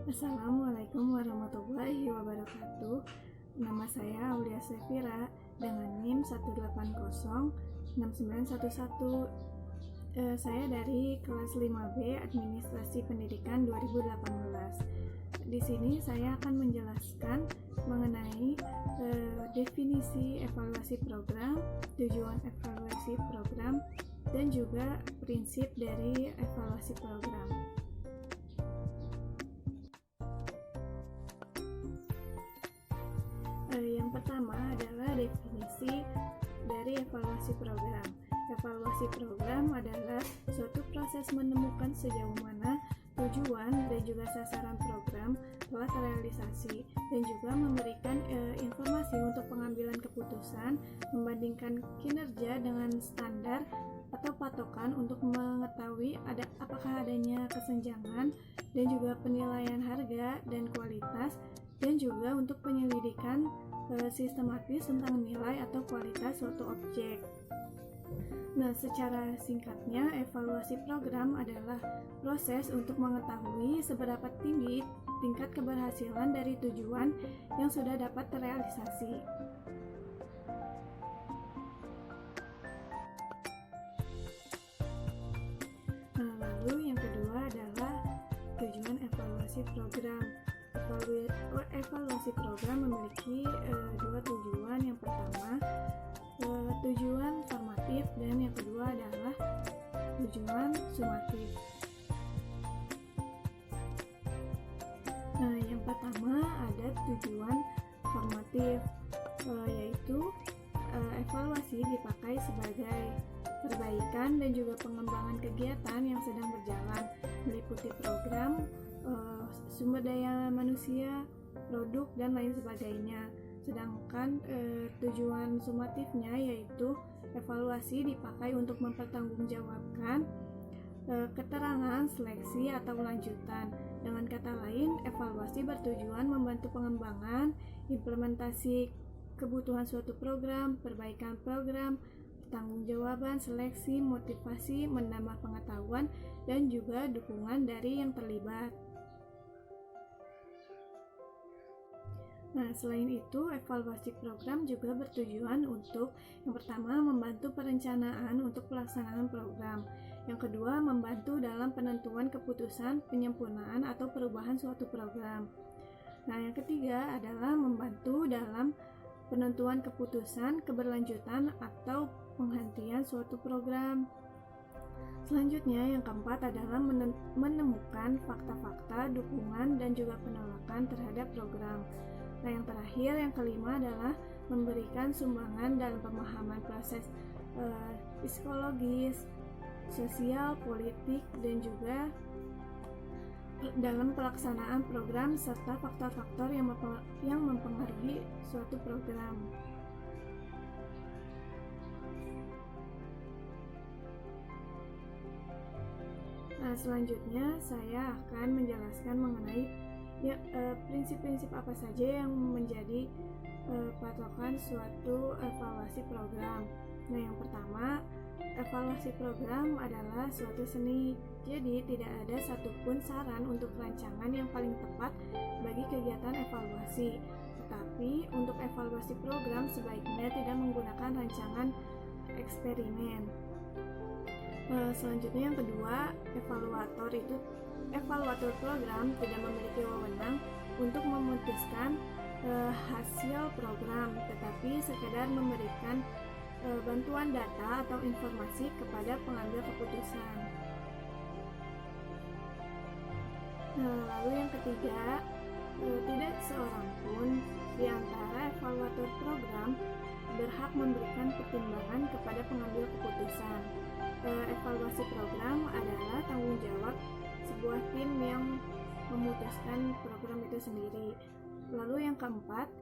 Assalamualaikum warahmatullahi wabarakatuh. Nama saya Aulia Sefira dengan NIM 1806911. Saya dari kelas 5B Administrasi Pendidikan 2018. Di sini saya akan menjelaskan mengenai definisi evaluasi program, tujuan evaluasi program, dan juga prinsip dari evaluasi program. Yang pertama adalah definisi dari evaluasi program. Evaluasi program adalah suatu proses menemukan sejauh mana tujuan dan juga sasaran program telah terrealisasi, dan juga memberikan informasi untuk pengambilan keputusan, membandingkan kinerja dengan standar atau patokan untuk mengetahui apakah adanya kesenjangan, dan juga penilaian harga dan kualitas, dan juga untuk penyelidikan sistematis tentang nilai atau kualitas suatu objek. Nah, secara singkatnya, evaluasi program adalah proses untuk mengetahui seberapa tinggi tingkat keberhasilan dari tujuan yang sudah dapat terrealisasi. Nah, lalu yang kedua adalah tujuan evaluasi program. Evaluasi program memiliki dua tujuan. Yang pertama, tujuan formatif, dan yang kedua adalah tujuan sumatif. Nah, yang pertama ada tujuan formatif, yaitu evaluasi dipakai sebagai perbaikan dan juga pengembangan kegiatan yang sedang berjalan, meliputi program, sumber daya manusia, produk, dan lain sebagainya. Sedangkan tujuan sumatifnya yaitu evaluasi dipakai untuk mempertanggungjawabkan keterangan, seleksi, atau lanjutan. Dengan kata lain, evaluasi bertujuan membantu pengembangan, implementasi kebutuhan suatu program, perbaikan program, pertanggungjawaban, seleksi, motivasi, menambah pengetahuan, dan juga dukungan dari yang terlibat. Nah, selain itu, evaluasi program juga bertujuan untuk yang pertama, membantu perencanaan untuk pelaksanaan program. Yang kedua, membantu dalam penentuan keputusan, penyempurnaan, atau perubahan suatu program. Nah, yang ketiga adalah membantu dalam penentuan keputusan, keberlanjutan, atau penghentian suatu program. Selanjutnya, yang keempat adalah menemukan fakta-fakta, dukungan, dan juga penolakan terhadap program. Nah, yang terakhir, yang kelima adalah memberikan sumbangan dalam pemahaman proses psikologis, sosial, politik, dan juga dalam pelaksanaan program serta faktor-faktor yang mempengaruhi suatu program. Nah, selanjutnya saya akan menjelaskan mengenai prinsip-prinsip apa saja yang menjadi patokan suatu evaluasi program. Nah, yang pertama, evaluasi program adalah suatu seni. Jadi, tidak ada satupun saran untuk rancangan yang paling tepat bagi kegiatan evaluasi. Tetapi, untuk evaluasi program sebaiknya tidak menggunakan rancangan eksperimen. Selanjutnya, yang kedua, evaluator program tidak memiliki wewenang untuk memutuskan hasil program, tetapi sekedar memberikan bantuan data atau informasi kepada pengambil keputusan. Lalu yang ketiga, tidak seorang pun di antara evaluator program berhak memberikan pertimbangan kepada pengambil keputusan. Evaluasi program adalah tanggung jawab sebuah tim yang memutuskan program itu sendiri. Lalu yang keempat,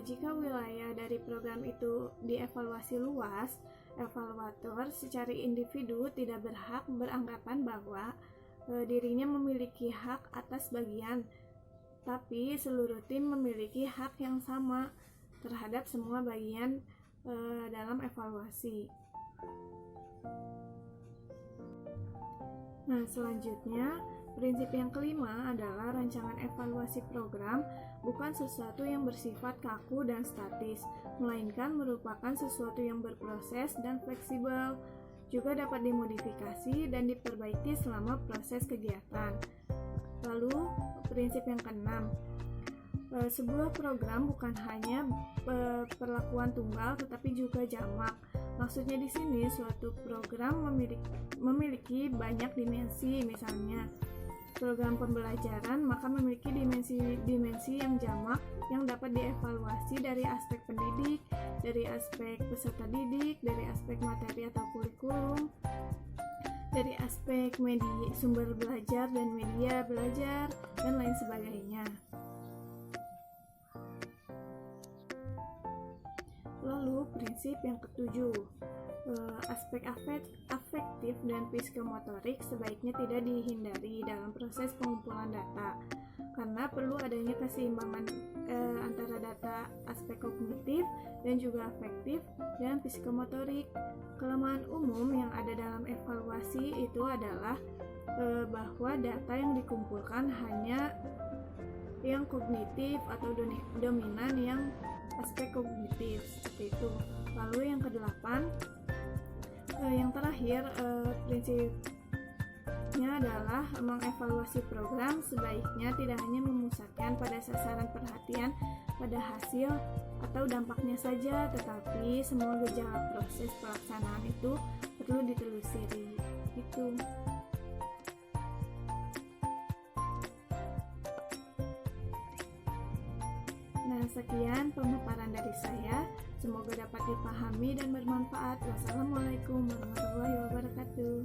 jika wilayah dari program itu dievaluasi luas, evaluator secara individu tidak berhak beranggapan bahwa dirinya memiliki hak atas bagian, tapi seluruh tim memiliki hak yang sama terhadap semua bagian dalam evaluasi. Nah, selanjutnya Prinsip yang kelima adalah rancangan evaluasi program bukan sesuatu yang bersifat kaku dan statis, melainkan merupakan sesuatu yang berproses dan fleksibel. Juga dapat dimodifikasi dan diperbaiki selama proses kegiatan. Lalu, prinsip yang keenam, sebuah program bukan hanya perlakuan tunggal tetapi juga jamak. Maksudnya di sini suatu program memiliki banyak dimensi, misalnya program pembelajaran maka memiliki dimensi yang jamak yang dapat dievaluasi dari aspek pendidik, dari aspek peserta didik, dari aspek materi atau kurikulum, dari aspek sumber belajar dan media belajar, dan lain sebagainya. Lalu prinsip yang ketujuh, aspek afektif dan psikomotorik sebaiknya tidak dihindari dalam proses pengumpulan data, karena perlu adanya keseimbangan antara data aspek kognitif dan juga afektif dan psikomotorik. Kelemahan umum yang ada dalam evaluasi itu adalah bahwa data yang dikumpulkan hanya yang kognitif atau dominan yang aspek kognitif, seperti itu. Lalu yang kedelapan, yang terakhir, prinsipnya adalah mengevaluasi program sebaiknya tidak hanya memusatkan pada sasaran perhatian pada hasil atau dampaknya saja, tetapi semua gejala proses pelaksanaan itu perlu ditelusuri. Itu. Nah, sekian pemaparan dari saya. Semoga dapat dipahami dan bermanfaat. Wassalamualaikum warahmatullahi wabarakatuh.